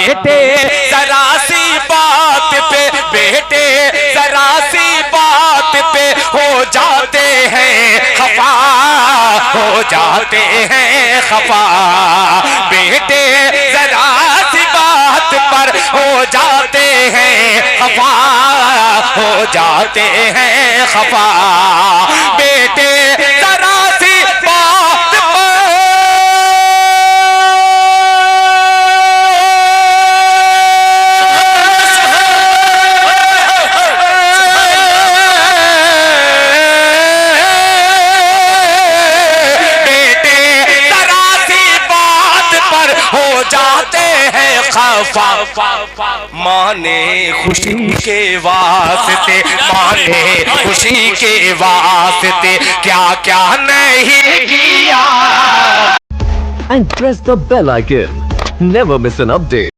बेटे जरा सी बात पे, बेटे जरा सी बात पे हो जाते हैं खफा, हो जाते हैं खफा। बेटे जरा सी बात पर हो जाते हैं खफा, हो जाते हैं खफा। बेटे जरा सी बात पर हो जाते हैं खफा। माने खुशी के वास्ते, माने खुशी के वास्ते क्या क्या नहीं किया। And press the bell icon. Never miss an update.